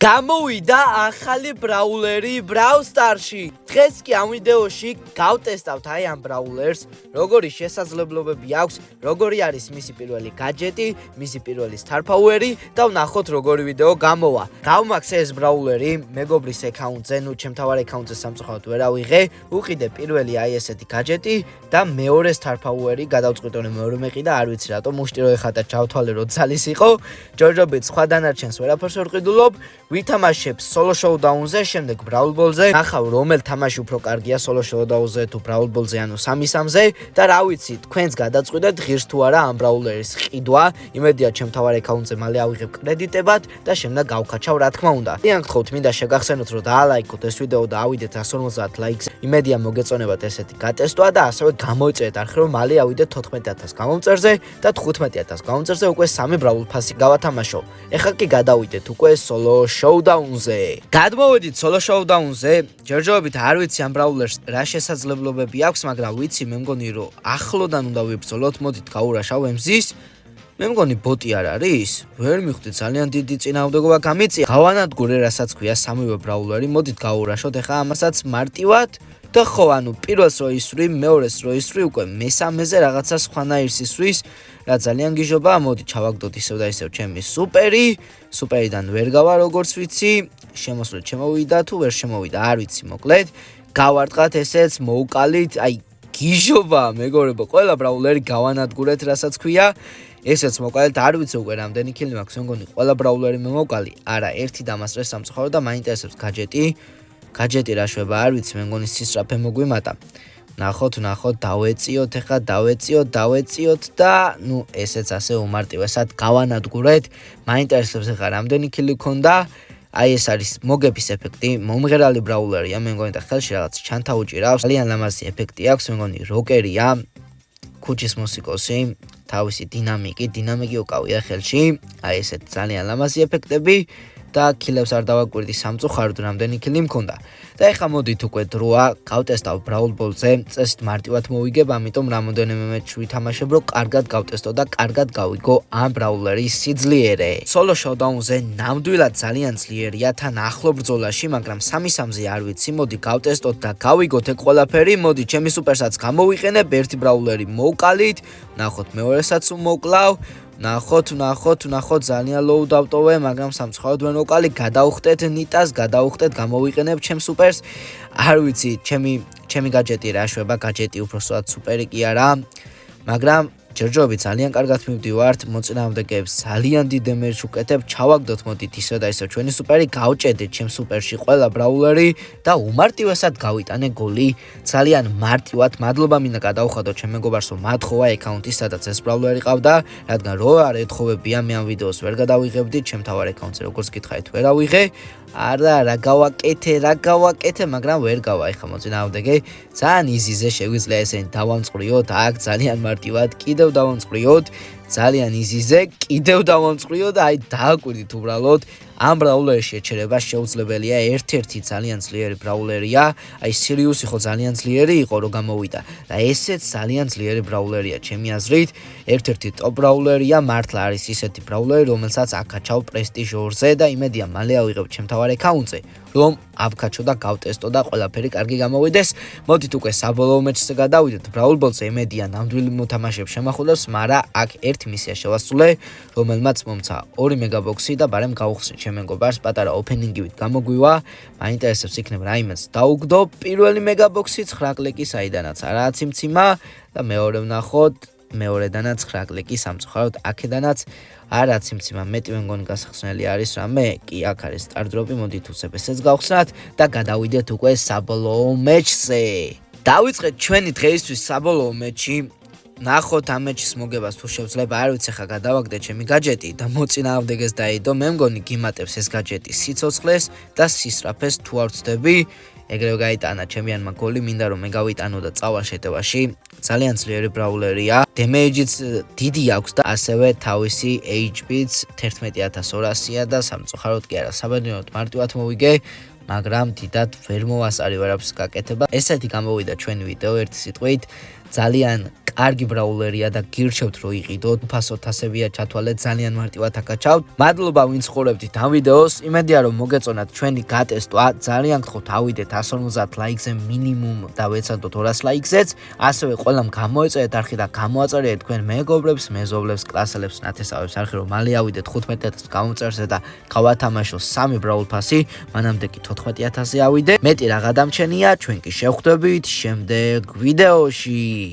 გამოვიდა ახალი ბრაულერი Brawl Stars-ში. დღეს კი ამ ვიდეოში გავტესტავთ აი ამ ბრაულერს, როგორი შესაძლებლობები აქვს, როგორი არის მისი პირველი гаджеტი, მისი პირველი star power-ი და ვნახოთ როგორი ვიდეო გამოვა. Გავმაქვს ეს ბრაულერი მეგობრის აკაუნტზე, ნუ ჩემთავარ აკაუნტზე სამწუხაროდ ვერ ავიღე, უყიდე პირველი აი ესეთი гаджеტი და მეორე star power-ი გადავწყვიტე მეორე მეყი და არ ვიცი რატომ უშტირო ეხლა ჩავთვალე რომ ძალის იყო. ჯორჯობით სხვა დანარჩენს ვერაფერს ვერ ყიდულობ. ვითამაშებ solo showdown-ზე, შემდეგ Brawl Ball-ზე. ნახავ რომელ თამაში უფრო კარგია solo showdown-ზე თუ Brawl Ball-ზე, ანუ 3-3-ზე და რა ვიცი, თქვენს გადაწყვეტეთ ღირს თუ არა ამ ბრაულერის ყიდვა. იმედია ჩემთავარ აკაუნტზე მალე ავიღებ კრედიტებად და შემდეგ გავქაჩავ რა თქმა უნდა. ძალიან გთხოვთ, მინდა შეგახსენოთ რომ დაალაიქოთ ეს ვიდეო და ავიდეთ 150 ლაიქს. იმედია მოგეწონებათ ესეთი გატესტვა და ასევე გამოიწერეთ არხი რომ მალე ავიდეთ 14000 გამომწერზე და 15000 გამომწერზე უკვე 3 Brawl Pass-ი გავათამაშო. ეხლა კი გადავიდეთ უკვე solo showdown-ზე. გადმოვედით solo showdown-ზე. ჯერჯერობით არ ვიცი ამ ბრაულერს რა შესაძლებლობები აქვს, მაგრამ ვიცი მე მგონი რომ ახლოდან უნდა ვიბრძოლოთ. მოდით გავურაშავ ემზის. მე მგონი ბოტი არ არის? ვერ მივხვდი, ძალიან დიდი წინააღმდეგობა გამიწია. გავანადგურე რასაც ქვია სამივე ბრაულერი. მოდით გავურაშოთ ეხლა ამასაც მარტივად. და ხო, ანუ პირველს რო ისვრი, მეორეს რო ისვრი, უკვე მესამეზე რაღაცა სხვანაირს ისვრის, რა ძალიან გიჟობა. მოდი ჩავაგდოთ ისევ და ისევ ჩემი სუპერი. სუპერიდან ვერ გავა როგორც ვიცი. შემოსვლით შემოვიდა თუ ვერ შემოვიდა, არ ვიცი მოკლედ. გავარტყათ ესეც, მოუკალით, აი გიჟობა მეგობრებო, ყველა ბრაულერი გავანადგურეთ რასაც ქვია. ესეც მოკალეთ, არ ვიცი უკვე რამდენი ქილი მაქვს, მე მგონი ყველა ბრაულერი მემოკალი. არა, ერთი დამასწრე სამწუხარო და მაინტერესებს гаджеტი. гаджеტი რა შვება, არ ვიცი, მე მგონი სისწრაფე მოგვიმატა. ნახოთ, დავეციოთ ეხლა, დავეციოთ და ნუ ესეც ასე უმარტივესად გავანადგურეთ. მაინტერესებს ეხლა რამდენი ქილი გქონდა. აი ეს არის მოგების ეფექტი, მომღერალი ბრაულერია, მე მგონი და ხელში რაღაც ჩანთა უჭირავს. ძალიან ლამაზი ეფექტი აქვს, მე მგონი როკერია, ქუჩის მუსიკოსი, თავისი დინამიკი უკავია ხელში. აი ესეთ ძალიან ლამაზი ეფექტები. და ქილებს არ დავაკვირდი სამწუხაროდ რამდენი ქილი მქონდა. და ეხლა მოდით უკვე დროა, გავტესტავ Brawl Ball-ზე, წესით მარტივად მოვიგებ, ამიტომ რამოდენიმე მეჩ ვითამაშებ, რომ კარგად გავტესტო და კარგად გავიგო ამ ბრაულერის სიძლიერე. Solo Showdown-ზე ნამდვილად ძალიან ძლიერია თან ახლო ბრძოლაში, მაგრამ 3-3-ზე არ ვიცი, მოდი გავტესტოთ და გავიგოთ ეგ ყველაფერი. მოდი ჩემი სუპერსაც გამოვიყენებ, ერთი ბრაულერი მოვკალით, ნახოთ მეორესაც უმოკლავ. ნახოთ, ძალიან low დავტოვე, მაგრამ სამწუხაროდ ვერ მოვკალი, გადავხტეთ ნიტას, გამოვიყენებ ჩემს სუპერს. არ ვიცი, ჩემი гаджеტი რა შვება, гаджеტი უბრალოდ სუპერი კი არა, მაგრამ ჯერჯერობით ძალიან კარგად მივდივართ, მოწინააღმდეგეებს ძალიან დიდ დემეჯს უკეთებ, ჩავაგდოთ მოდით ისე და ისე ჩვენი სუპერი, გავჭედეთ ჩემს სუპერში ყველა ბრაულერი და უმარტივესად გავიტანე გოლი. ძალიან მარტივად, მადლობა მინდა გადავხადოთ ჩემ მეგობარს, რომ მათხოვა აკაუნტი, სადაც ეს ბრაულერი ყავდა, რადგან რო არ ეთხოვებია, მე ამ ვიდეოს ვერ გადავიღებდი, ჩემ თავარ აკაუნტზე როგორც გითხარით, ვერ ავიღე. არა, რა გავაკეთე, მაგრამ ვერ გავა. ეხლა მოწინააღმდეგე ძალიან იზიზე შეგვიძლია ესენი დავამწყვრიოთ, აქ ძალიან მარტივად კიდევ დავამწყვრიოთ, ძალიან იზიზე კიდევ დავამწყვრიოთ და აი დააკვირდით უბრალოდ. ამ ბრაულერში ეჩერება შეუძლებელია, ერთ-ერთი ძალიან ძლიერი ბრაულერია. აი სირიუსი ხო ძალიან ძლიერი იყო რომ გამოვიდა და ესეც ძალიან ძლიერი ბრაულერია ჩემი აზრით. ერთ-ერთი ტოპ ბრაულერია, მართლა არის ისეთი ბრაულერი, რომელსაც აკაჩავ პრესტიჟ 2-ზე და იმედია მალე ავიღებ ჩემთავარ აკაუნტზე, რომ ავკაჩო და გავტესტო და ყველაფერი კარგი გამოვიდეს. მოდით უკვე საბოლოო მეჩზე გადავიდეთ. Brawl Ball-ზე იმედია ნამდვილი მოთამაშეებს შემახულებს, მაგრამ აქ ერთი მისია შევასრულე, რომელმაც მომცა 2 მეგაბოქსი და ბარემ გავხსნი ჩემ მეგობარს პატარა ოფენინგივით გამოგვივა. მაინტერესებს იქნება რაიმეც დაუგდო. პირველი მეგაბოქსი 9 კლიკი, საიდანაც არაა ციმციმა და მეორე ვნახოთ, მეორედანაც 9 კლიკი, სამწუხაროდ აქედანაც არა ციმციმა, მეტი მე მგონი გასახსნელი არის რამე. კი, აქ არის სტარდროპი, მოდით უცებ ესეც გავხსნათ და გადავიდეთ უკვე საბოლოო მეჩზე. დავიწყეთ ჩვენი დღეისთვის საბოლოო მეჩი. ნახოთ ამ მეჩის მოგებას თუ შევძლება, არ ვიცი, ხა გადავაგდე ჩემი гаджеტი და მოწინააღმდეგეს დაიდო. მე მგონი გიმატებს ეს гаджеტი სიცოცხლეს და სისწრაფეს თუ არ ვცდები. ეგრევე გაიტანა ჩემიანმა გოლი, მინდა რომ მე გავიტანო და წავა შეტევაში. ძალიან ძლიერი ბრაულერია, დემეიჯიც დიდი აქვს და ასევე თავისი HP-ც 11200-ია და სამწუხაროდ კი არა, საბედნიეროდ მარტივად მოვიგე, მაგრამ დიდად ვერ მოვასწარი ვერაფერს გაკეთება. ესეთი გამოვიდა ჩვენი ვიდეო, ერთი სიტყვით. ძალიან კარგი ბრაულერია და გირჩევთ რომ იყიდოთ. უფასოდ ასევია ჩათვალეთ, ძალიან მარტივად აკაჩავთ. მადლობა ვინც ხურებდით ამ ვიდეოს. იმედია რომ მოგეწონათ ჩვენი გატესტვა. ძალიან გთხოვთ ავიდეთ 150 ლაიქზე მინიმუმ და ვეცადოთ 200 ლაიქზეც. ასევე ყველამ გამოეწერეთ არხი და გამოაწერეთ თქვენ მეგობრებს, მეზობლებს, კლასელებს, ნათესავებს არხი რომ მალე ავიდეთ 15,000 გამოწერზე და გავათამაშოთ 3 ბრაულ ფასი. მანამდე კი 14,000-ზე ავიდეთ. მეტი რა გადამჩენია, ჩვენ კი შევხვდებით შემდეგ ვიდეოში.